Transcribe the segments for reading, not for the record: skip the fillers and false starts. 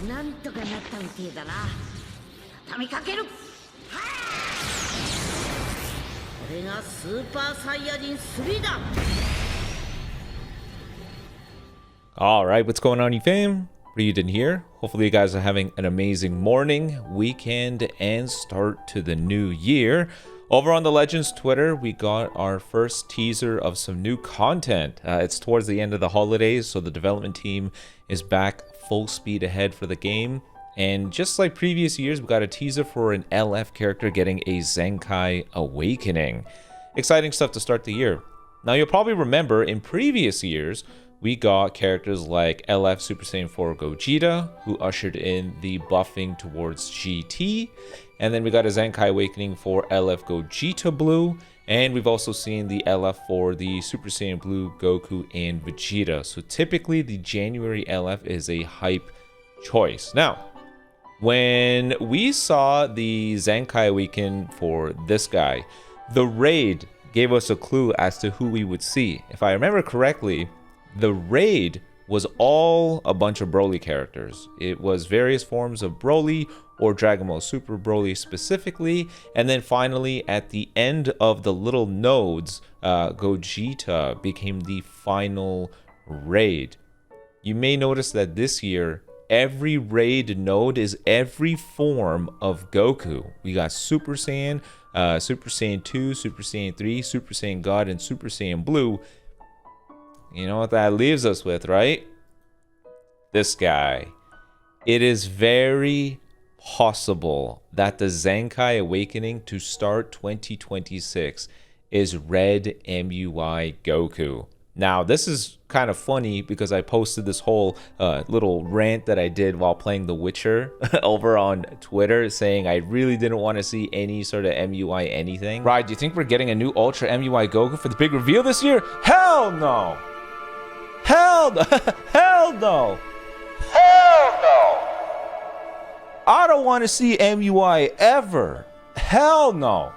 なんとかなったみてえだな。畳みかける。これがスーパーサイヤ人3だ。 All right, what's going on, you fam? Raiyuden here. Hopefully you guys are having an amazing morning, weekend, and start to the new year. Over on the Legends Twitter, we got our first teaser of some new content. It's towards the end of the holidays, so the development team is back full speed ahead for the game. And just like previous years, we got a teaser for an LF character getting a Zenkai awakening. Exciting stuff to start the year. Now, you'll probably remember in previous years, we got characters like LF Super Saiyan 4 Gogeta, who ushered in the buffing towards GT. And then we got a Zenkai Awakening for LF Gogeta Blue. And we've also seen the LF for the Super Saiyan Blue Goku and Vegeta. So typically the January LF is a hype choice. Now, when we saw the Zenkai Awaken for this guy, the raid gave us a clue as to who we would see. If I remember correctly, the raid was all a bunch of Broly characters. It was various forms of Broly or Dragon Ball Super Broly specifically. And then finally, at the end of the little nodes, Gogeta became the final raid. You may notice that this year, every raid node is every form of Goku. We got Super Saiyan, Super Saiyan 2, Super Saiyan 3, Super Saiyan God, and Super Saiyan Blue. You know what that leaves us with, right? This guy. It is very possible that the Zenkai Awakening to start 2026 is Red MUI Goku. Now, this is kind of funny because I posted this whole little rant that I did while playing The Witcher over on Twitter saying I really didn't want to see any sort of MUI anything. Right, do you think we're getting a new Ultra MUI Goku for the big reveal this year? Hell no! Hell no! Hell no! Hell no! I don't want to see MUI ever. Hell no!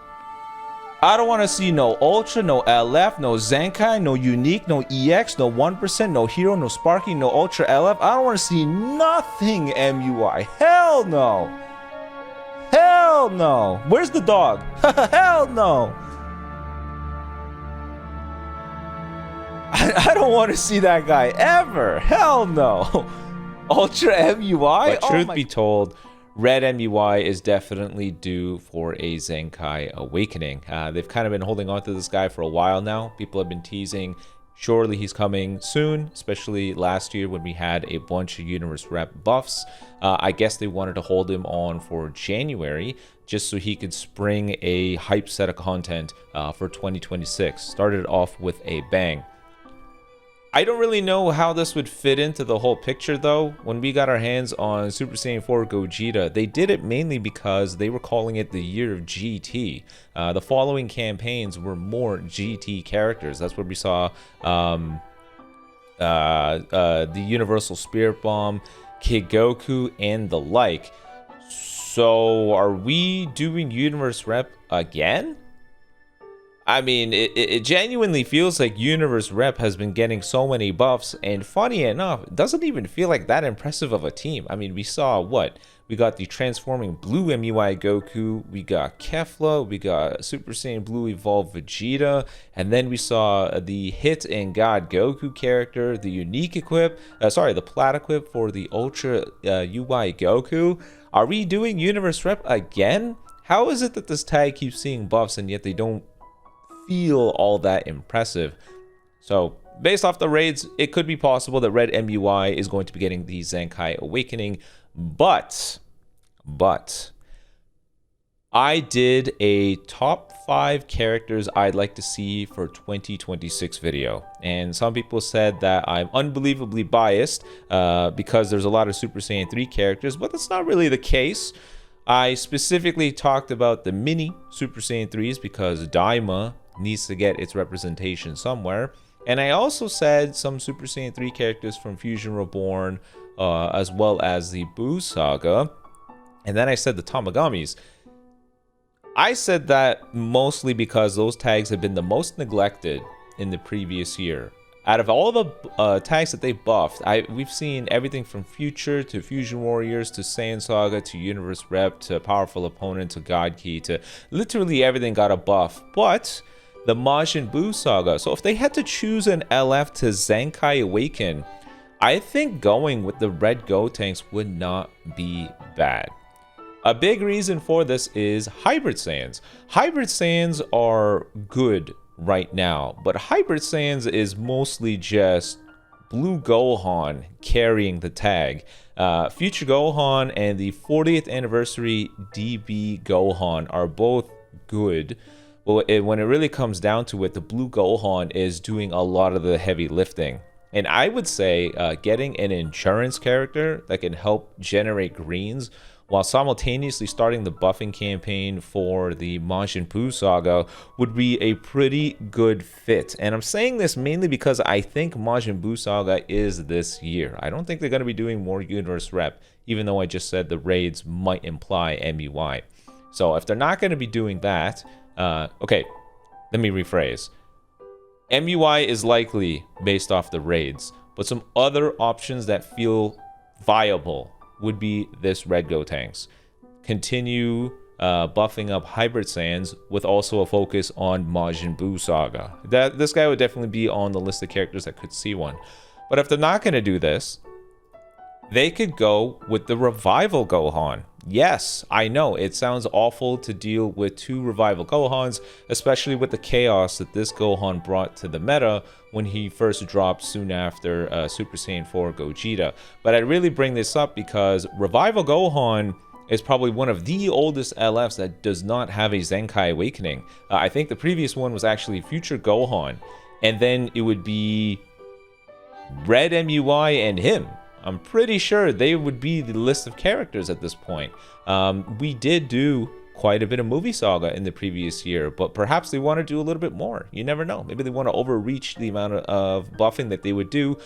I don't want to see no Ultra, no LF, no Zenkai, no Unique, no EX, no 1%, no Hero, no Sparky, no Ultra LF. I don't want to see nothing MUI. Hell no! Hell no! Where's the dog? Hell no! I don't want to see that guy ever. Hell no. Ultra MUI? But truth be told, Red MUI is definitely due for a Zenkai Awakening. They've kind of been holding on to this guy for a while now. People have been teasing, surely he's coming soon, especially last year when we had a bunch of Universe Rep buffs. I guess they wanted to hold him on for January just so he could spring a hype set of content for 2026. Started off with a bang. I don't really know how this would fit into the whole picture though. When we got our hands on Super Saiyan 4 Gogeta, they did it mainly because they were calling it the year of GT. The following campaigns were more GT characters. That's where we saw the Universal Spirit Bomb, Kid Goku, and the like. So are we doing Universe Rep again? I mean, it genuinely feels like Universe Rep has been getting so many buffs, and funny enough, it doesn't even feel like that impressive of a team. I mean, we saw what? We got the transforming Blue MUI Goku, we got Kefla, we got Super Saiyan Blue Evolved Vegeta, and then we saw the Hit and God Goku character, the unique equip, the plat equip for the Ultra UI Goku. Are we doing Universe Rep again? How is it that this tag keeps seeing buffs and yet they don't feel all that impressive? So based off the raids, it could be possible that Red MUI is going to be getting the Zenkai Awakening, but I did a top 5 characters I'd like to see for 2026 video, and some people said that I'm unbelievably biased because there's a lot of Super Saiyan 3 characters, but that's not really the case. I specifically talked about the mini Super Saiyan 3s because Daima needs to get its representation somewhere. And I also said some Super Saiyan 3 characters from Fusion Reborn, as well as the Buu Saga. And then I said the Tamagamis. I said that mostly because those tags have been the most neglected in the previous year. out of all the tags that they buffed, we've seen everything from Future to Fusion Warriors to Saiyan Saga to Universe Rep to Powerful Opponent to God Key to literally everything got a buff. But the Majin Buu Saga, so if they had to choose an LF to Zenkai Awaken, I think going with the red Gotenks would not be bad. A big reason for this is Hybrid Saiyans. Hybrid Saiyans are good right now, but Hybrid Saiyans is mostly just Blue Gohan carrying the tag. Future Gohan and the 40th anniversary DB Gohan are both good. Well, when it really comes down to it, the Blue Gohan is doing a lot of the heavy lifting. And I would say getting an insurance character that can help generate greens while simultaneously starting the buffing campaign for the Majin Buu Saga would be a pretty good fit. And I'm saying this mainly because I think Majin Buu Saga is this year. I don't think they're going to be doing more Universe Rep, even though I just said the raids might imply MUI. So if they're not going to be doing that, okay, let me rephrase. MUI is likely based off the raids, but some other options that feel viable would be this red Gotenks. Continue buffing up Hybrid Saiyans with also a focus on Majin Buu Saga. This guy would definitely be on the list of characters that could see one. But if they're not going to do this, they could go with the Revival Gohan. Yes, I know it sounds awful to deal with two Revival Gohans, especially with the chaos that this Gohan brought to the meta when he first dropped soon after Super Saiyan 4 Gogeta. But I really bring this up because Revival Gohan is probably one of the oldest LFs that does not have a Zenkai Awakening. I think the previous one was actually Future Gohan, and then it would be Red MUI and him. I'm pretty sure they would be the list of characters at this point. We did do quite a bit of movie saga in the previous year, but perhaps they want to do a little bit more. You never know. Maybe they want to overreach the amount of buffing that they would do,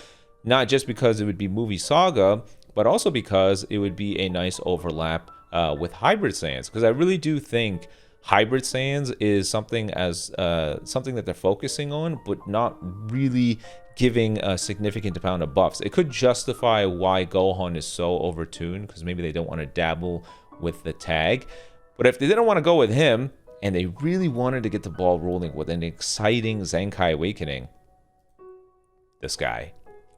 not just because it would be movie saga, but also because it would be a nice overlap with Hybrid Saiyans. Because I really do think Hybrid Saiyans is something that they're focusing on, but not really giving a significant amount of buffs. It could justify why Gohan is so overtuned, because maybe they don't want to dabble with the tag. But if they didn't want to go with him, and they really wanted to get the ball rolling with an exciting Zenkai Awakening, this guy.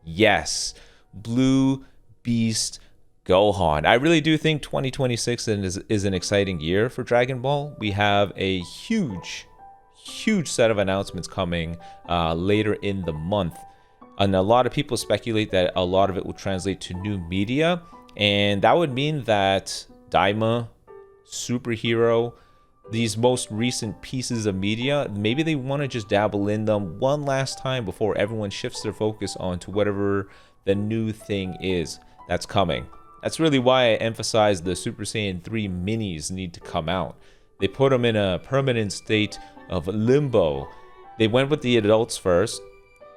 Yes, Blue Beast Gohan. I really do think 2026 is an exciting year for Dragon Ball. We have a huge set of announcements coming later in the month. And a lot of people speculate that a lot of it will translate to new media. And that would mean that Daima, Superhero, these most recent pieces of media, maybe they want to just dabble in them one last time before everyone shifts their focus onto whatever the new thing is that's coming. That's really why I emphasize the Super Saiyan 3 minis need to come out. They put them in a permanent state of limbo. They went with the adults first.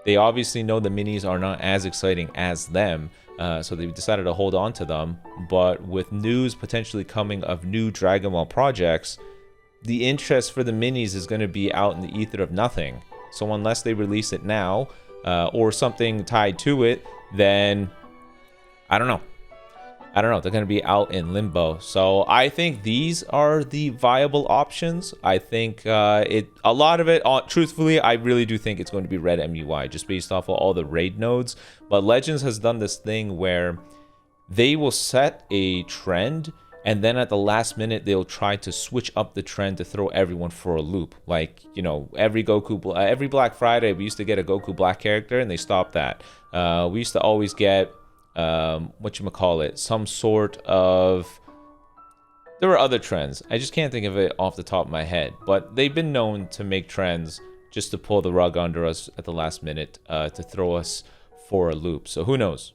They obviously know the minis are not as exciting as them, so they decided to hold on to them. But with news potentially coming of new Dragon Ball projects, the interest for the minis is going to be out in the ether of nothing. So unless they release it now, or something tied to it, then I don't know. They're going to be out in limbo. So I think these are the viable options. I think a lot of it, truthfully, I really do think it's going to be Red MUI, just based off of all the raid nodes. But Legends has done this thing where they will set a trend, and then at the last minute, they'll try to switch up the trend to throw everyone for a loop. Like, you know, every Black Friday, we used to get a Goku Black character, and they stopped that. We used to always get some sort of, there were other trends. I just can't think of it off the top of my head, but they've been known to make trends just to pull the rug under us at the last minute, to throw us for a loop. So who knows?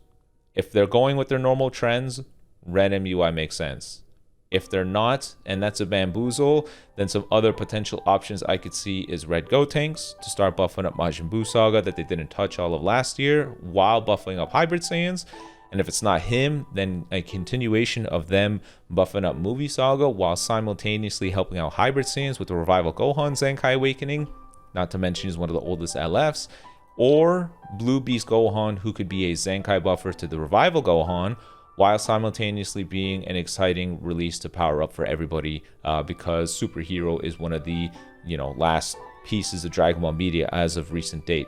If they're going with their normal trends, Red MUI makes sense. If they're not, and that's a bamboozle, then some other potential options I could see is Red Gotenks to start buffing up Majin Buu Saga that they didn't touch all of last year, while buffing up Hybrid Saiyans. And if it's not him, then a continuation of them buffing up Movie Saga while simultaneously helping out Hybrid Saiyans with the Revival Gohan Zenkai Awakening. Not to mention he's one of the oldest LFs. or Blue Beast Gohan, who could be a Zenkai buffer to the Revival Gohan, while simultaneously being an exciting release to power up for everybody, because Superhero is one of the, last pieces of Dragon Ball media as of recent date.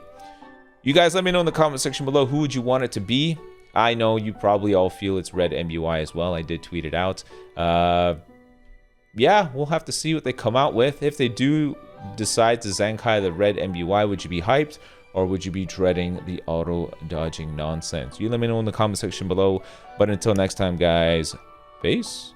You guys let me know in the comment section below, who would you want it to be? I know you probably all feel it's Red MUI as well. I did tweet it out. Yeah, we'll have to see what they come out with. If they do decide to Zenkai the Red MUI, would you be hyped? Or would you be dreading the auto-dodging nonsense? You let me know in the comment section below. But until next time, guys, peace.